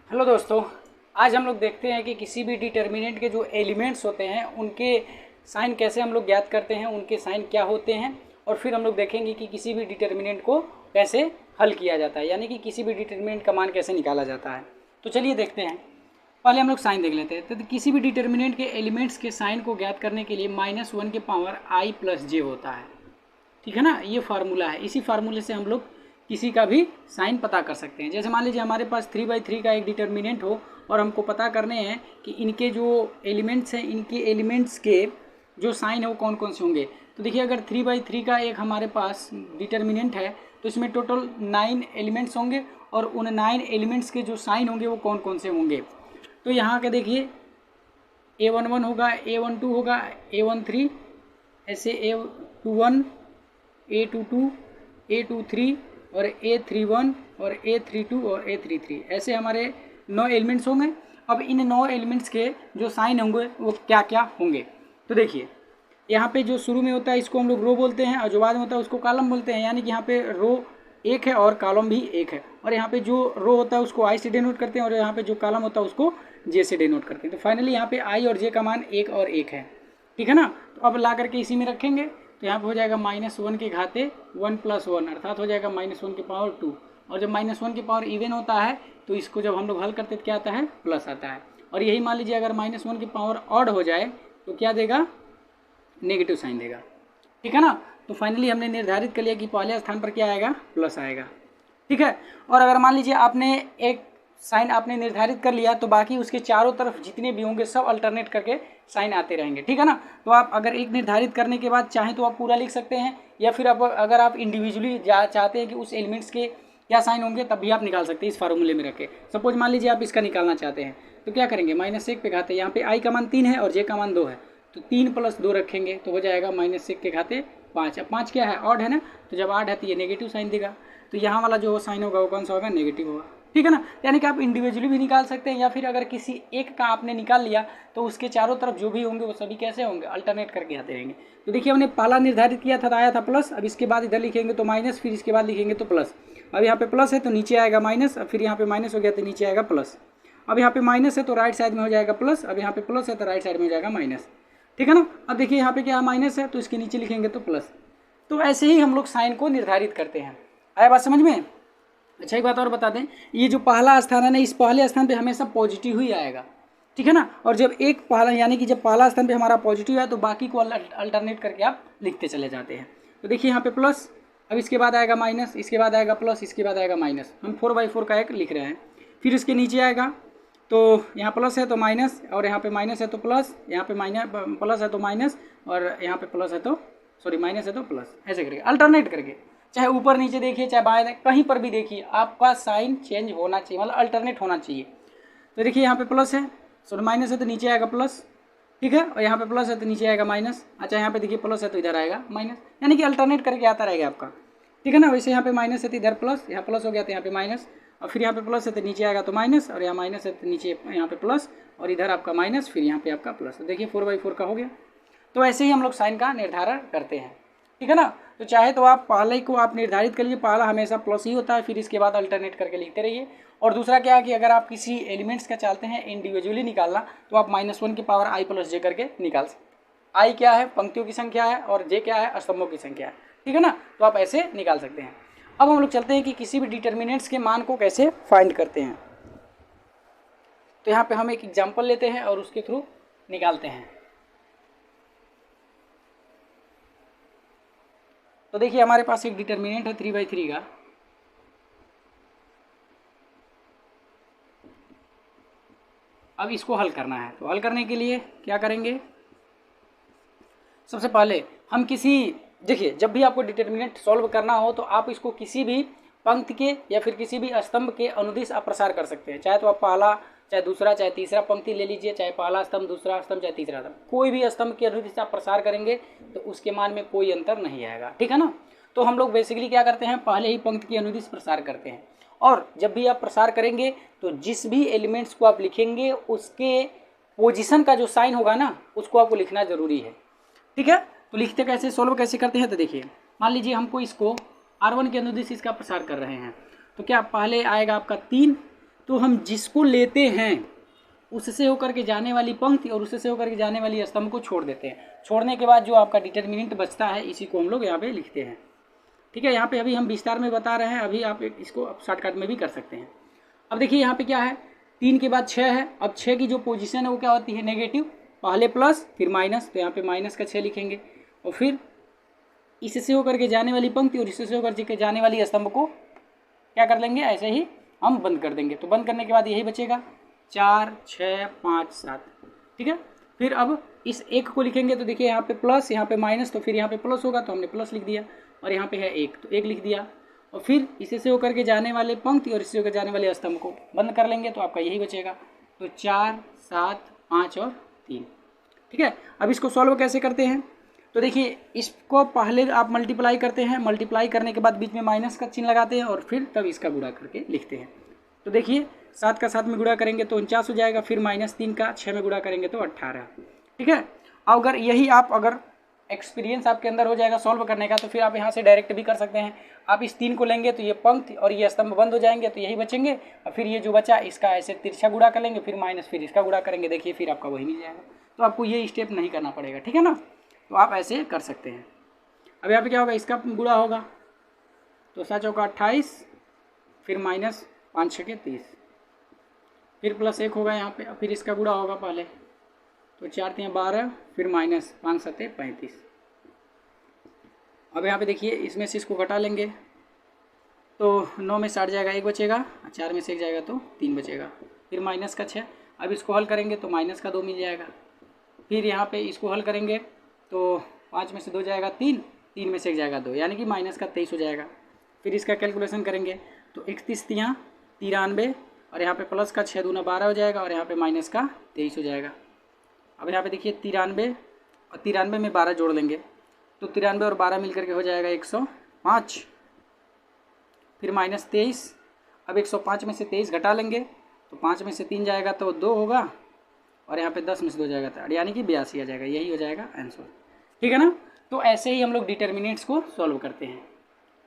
Hello दोस्तों, आज हम लोग देखते हैं कि किसी भी डिटर्मिनेंट के जो एलिमेंट्स होते हैं उनके साइन कैसे हम लोग ज्ञात करते हैं, उनके साइन क्या होते हैं। और फिर हम लोग देखेंगे कि किसी भी डिटर्मिनेंट को कैसे हल किया जाता है, यानी कि किसी भी डिटर्मिनेंट का मान कैसे निकाला जाता है। तो चलिए देखते हैं। पहले हम लोग साइन देख लेते हैं। तो किसी भी डिटर्मिनेंट के एलिमेंट्स के साइन को ज्ञात करने के लिए -1 के पावर i + j होता है। ठीक है ना, ये फार्मूला है। इसी फार्मूले से हम लोग किसी का भी साइन पता कर सकते हैं। जैसे मान लीजिए हमारे पास 3/3 का एक डिटर्मिनेंट हो और हमको पता करने हैं कि इनके जो एलिमेंट्स हैं, इनके एलिमेंट्स के जो साइन है वो कौन कौन से होंगे। तो देखिए, अगर 3/3 का एक हमारे पास डिटर्मिनेंट है तो इसमें टोटल 9 एलिमेंट्स होंगे और उन 9 एलिमेंट्स के जो साइन होंगे वो कौन कौन से होंगे। तो यहाँ के देखिए, A11 होगा, A12 होगा, A13, ऐसे A21, A22, A23 और A31 और A32 और A33, ऐसे हमारे 9 एलिमेंट्स होंगे। अब इन 9 एलिमेंट्स के जो साइन होंगे वो क्या क्या होंगे। तो देखिए, यहाँ पे जो शुरू में होता है इसको हम लोग रो बोलते हैं और जो बाद में होता है उसको कॉलम बोलते हैं। यानी कि यहाँ पे रो एक है और कॉलम भी एक है, और यहाँ पे जो रो होता है उसको आई से डिनोट करते हैं और यहाँ पे जो कॉलम होता है उसको जे से डिनोट करते हैं। तो फाइनली यहाँ पे आई और जे का मान 1 और 1 है। ठीक है ना। तो अब ला करके इसी में रखेंगे तो यहाँ पे हो जाएगा -1 के घाते 1 + 1, अर्थात हो जाएगा -1 की पावर 2। और जब -1 की पावर इवन होता है तो इसको जब हम लोग हल करते हैं तो क्या आता है, प्लस आता है। और यही मान लीजिए अगर -1 की पावर ऑड हो जाए तो क्या देगा, नेगेटिव साइन देगा। ठीक है ना। तो फाइनली हमने निर्धारित कर लिया कि पहले स्थान पर क्या आएगा, प्लस आएगा। ठीक है। और अगर मान लीजिए आपने एक साइन आपने निर्धारित कर लिया तो बाकी उसके चारों तरफ जितने भी होंगे सब अल्टरनेट करके साइन आते रहेंगे। ठीक है ना। तो आप अगर एक निर्धारित करने के बाद चाहें तो आप पूरा लिख सकते हैं, या फिर आप अगर आप इंडिविजुअली चाहते हैं कि उस एलिमेंट्स के क्या साइन होंगे तब भी आप निकाल सकते हैं इस फार्मूले में रख के। सपोज मान लीजिए आप इसका निकालना चाहते हैं तो क्या करेंगे, -1 पे घाते, यहाँ पे आई का मान 3 है और जे का मान 2 है, तो 3 + 2 रखेंगे तो हो जाएगा -1 के घाते 5। अब 5 क्या है, ऑड है ना, तो जब ऑड है तो ये नेगेटिव साइन देगा। तो यहाँ वाला जो साइन होगा वो कौन सा होगा, नेगेटिव होगा। ठीक है ना। यानी कि आप इंडिविजुअली भी निकाल सकते हैं, या फिर अगर किसी एक का आपने निकाल लिया तो उसके चारों तरफ जो भी होंगे वो सभी कैसे होंगे, अल्टरनेट करके आते रहेंगे। तो देखिए, हमने पहला निर्धारित किया था तो आया था प्लस, अब इसके बाद इधर लिखेंगे तो माइनस, फिर इसके बाद लिखेंगे तो प्लस। अब यहाँ पे प्लस है तो नीचे आएगा माइनस, अब फिर यहाँ पे माइनस हो गया तो नीचे आएगा प्लस। अब यहाँ पे माइनस है तो राइट साइड में हो जाएगा प्लस, अब यहाँ पे प्लस है तो राइट साइड में हो जाएगा माइनस। ठीक है ना। अब देखिए यहाँ पे क्या माइनस है तो इसके नीचे लिखेंगे तो प्लस। तो ऐसे ही हम लोग साइन को निर्धारित करते हैं। आया बात समझ में। अच्छा, एक बात और बता दें, ये जो पहला स्थान है ना, इस पहले स्थान पे हमेशा पॉजिटिव ही आएगा। ठीक है ना। और जब एक पहला, यानी कि जब पहला स्थान पे हमारा पॉजिटिव है तो बाकी को अल्टरनेट करके आप लिखते चले जाते हैं। तो देखिए यहाँ पे प्लस, अब इसके बाद आएगा माइनस, इसके बाद आएगा प्लस, इसके बाद आएगा माइनस। हम 4/4 का एक लिख रहे हैं। फिर इसके नीचे आएगा तो यहाँ प्लस है तो माइनस, और यहाँ पे माइनस है तो प्लस, यहाँ पे प्लस है तो माइनस, और यहाँ पे प्लस है तो माइनस है तो प्लस, ऐसे करके अल्टरनेट करके, चाहे ऊपर नीचे देखिए चाहे बाएं कहीं पर भी देखिए, आपका साइन चेंज होना चाहिए, मतलब अल्टरनेट होना चाहिए। तो देखिए यहाँ पे प्लस है, माइनस है तो नीचे आएगा प्लस। ठीक है। और यहाँ पे प्लस है तो नीचे आएगा माइनस। अच्छा, यहाँ पे देखिए प्लस है तो इधर आएगा माइनस, यानी कि अल्टरनेट करके आता रहेगा आपका। ठीक है ना। वैसे यहाँ पे माइनस है तो इधर प्लस, यहाँ प्लस हो गया तो यहाँ पे माइनस, और फिर यहाँ पे प्लस है तो नीचे आएगा तो माइनस, और यहाँ माइनस है तो नीचे यहाँ पे प्लस, और इधर आपका माइनस, फिर यहाँ पे आपका प्लस। तो देखिए 4/4 का हो गया। तो ऐसे ही हम लोग साइन का निर्धारण करते हैं। ठीक है ना। तो चाहे तो आप पहले को आप निर्धारित कर लीजिए, पहला हमेशा प्लस ही होता है, फिर इसके बाद अल्टरनेट करके लिखते रहिए। और दूसरा क्या है कि अगर आप किसी एलिमेंट्स का चाहते हैं इंडिविजुअली निकालना तो आप -1 की पावर i + j करके निकाल सकते। आई क्या है, पंक्तियों की संख्या है, और जे क्या है, स्तंभों की संख्या है। ठीक है ना। तो आप ऐसे निकाल सकते हैं। अब हम लोग चलते हैं कि किसी भी डिटर्मिनेंट्स के मान को कैसे फाइंड करते हैं। तो यहाँ पे हम एक एग्जाम्पल लेते हैं और उसके थ्रू निकालते हैं। तो देखिए, हमारे पास एक डिटर्मिनेंट है 3/3 का। अब इसको हल करना है, तो हल करने के लिए क्या करेंगे, सबसे पहले हम देखिए, जब भी आपको डिटर्मिनेंट सॉल्व करना हो तो आप इसको किसी भी पंक्ति के या फिर किसी भी स्तंभ के अनुदिश आप प्रसार कर सकते हैं। चाहे तो आप पहला, चाहे दूसरा, चाहे तीसरा पंक्ति ले लीजिए, चाहे पहला स्तंभ, दूसरा स्तंभ, चाहे तीसरा स्तंभ, कोई भी स्तंभ के अनुदिश आप प्रसार करेंगे तो उसके मान में कोई अंतर नहीं आएगा। ठीक है ना। तो हम लोग बेसिकली क्या करते हैं, पहले ही पंक्ति के अनुदिश प्रसार करते हैं। और जब भी आप प्रसार करेंगे तो जिस भी एलिमेंट्स को आप लिखेंगे उसके पोजीशन का जो साइन होगा ना, उसको आपको लिखना जरूरी है। ठीक है। तो लिखते कैसे, सोल्व कैसे करते हैं, तो देखिए, मान लीजिए हमको इसको R1 के अनुदिश इसका प्रसार कर रहे हैं, तो क्या पहले आएगा आपका 3, तो हम जिसको लेते हैं उससे होकर के जाने वाली पंक्ति और उससे होकर के जाने वाली स्तंभ को छोड़ देते हैं। छोड़ने के बाद जो आपका डिटर्मिनेंट बचता है इसी को हम लोग यहाँ पे लिखते हैं। ठीक है, यहाँ पे अभी हम विस्तार में बता रहे हैं, अभी आप इसको शॉर्टकट में भी कर सकते हैं। अब देखिए यहाँ पे क्या है, 3 के बाद 6 है। अब 6 की जो पोजीशन है वो क्या होती है, नेगेटिव, पहले प्लस फिर माइनस, तो यहाँ पे माइनस का 6 लिखेंगे और फिर इससे होकर के जाने वाली पंक्ति और इससे होकर के जाने वाली स्तंभ को क्या कर लेंगे, ऐसे ही हम बंद कर देंगे। तो बंद करने के बाद यही बचेगा 4, 6, 5, 7। ठीक है, फिर अब इस एक को लिखेंगे, तो देखिए यहाँ पे प्लस, यहाँ पे माइनस, तो फिर यहाँ पे प्लस होगा तो हमने प्लस लिख दिया, और यहाँ पे है 1 तो 1 लिख दिया। और फिर इससे होकर के जाने वाले पंक्ति और इससे होकर जाने वाले स्तंभ को बंद कर लेंगे, तो आपका यही बचेगा। तो 4, 7, 5 और 3। ठीक है, अब इसको सॉल्व कैसे करते हैं, तो देखिए इसको पहले आप मल्टीप्लाई करते हैं, मल्टीप्लाई करने के बाद बीच में माइनस का चिन्ह लगाते हैं और फिर तब इसका गुणा करके लिखते हैं। तो देखिए 7 का 7 में गुणा करेंगे तो 49 हो जाएगा, फिर -3 का 6 में गुणा करेंगे तो 18। ठीक है, अगर यही आप अगर एक्सपीरियंस आपके अंदर हो जाएगा सॉल्व करने का, तो फिर आप यहाँ से डायरेक्ट भी कर सकते हैं। आप इस 3 को लेंगे तो ये पंक्ति और ये स्तंभ बंद हो जाएंगे, तो यही बचेंगे, और फिर ये जो बचा इसका ऐसे तिरछा गुणा कर लेंगे, फिर माइनस, फिर इसका गुणा करेंगे, देखिए फिर आपका वही मिल जाएगा। तो आपको ये स्टेप नहीं करना पड़ेगा। ठीक है ना, तो आप ऐसे कर सकते हैं। अब यहाँ पे क्या होगा, इसका गुणा होगा, तो 7 चौका 28, फिर माइनस 5 छके 30, फिर प्लस 1 होगा यहाँ पे, फिर इसका गुणा होगा पहले, तो 4 3 12, फिर माइनस 5 7 35। अब यहाँ पे देखिए इसमें से इसको घटा लेंगे, तो 9 में 60 जाएगा, 1 बचेगा, 4 में से 1 जाएगा तो 3 बचेगा, फिर माइनस का 6। अब इसको हल करेंगे तो माइनस का 2 मिल जाएगा, फिर यहाँ पे इसको हल करेंगे तो 5 में से 2 जाएगा 3, 3 में से 1 जाएगा 2, यानी कि माइनस का 23 हो जाएगा। फिर इसका कैलकुलेशन करेंगे तो 31 तियाँ 93, और यहाँ पे प्लस का 6 दूना 12 हो जाएगा, और यहाँ पे माइनस का 23 हो जाएगा। अब यहाँ पे देखिए 93 और 93 में 12 जोड़ लेंगे, तो 93 और 12 मिल करके हो जाएगा 105, फिर माइनस 23। अब 105 में से 23 घटा लेंगे, तो 5 में से 3 जाएगा तो 2 होगा, और यहाँ पे 10 में से 2 जाएगा तो यानी कि 82 आ जाएगा, यही हो जाएगा आंसर। ठीक है ना, तो ऐसे ही हम लोग डिटर्मिनेंट्स को सॉल्व करते हैं।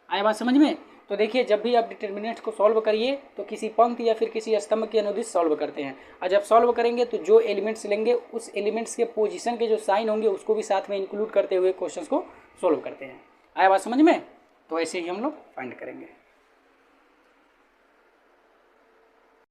आया बात समझ में। तो देखिए जब भी आप डिटर्मिनेंट्स को सॉल्व करिए तो किसी पंक्ति या फिर किसी स्तंभ के अनुदिश सॉल्व करते हैं, और जब सॉल्व करेंगे तो जो एलिमेंट्स लेंगे उस एलिमेंट्स के पोजीशन के जो साइन होंगे उसको भी साथ में इंक्लूड करते हुए क्वेश्चंस को सॉल्व करते हैं। आया बात समझ में। तो ऐसे ही हम लोग फाइंड करेंगे।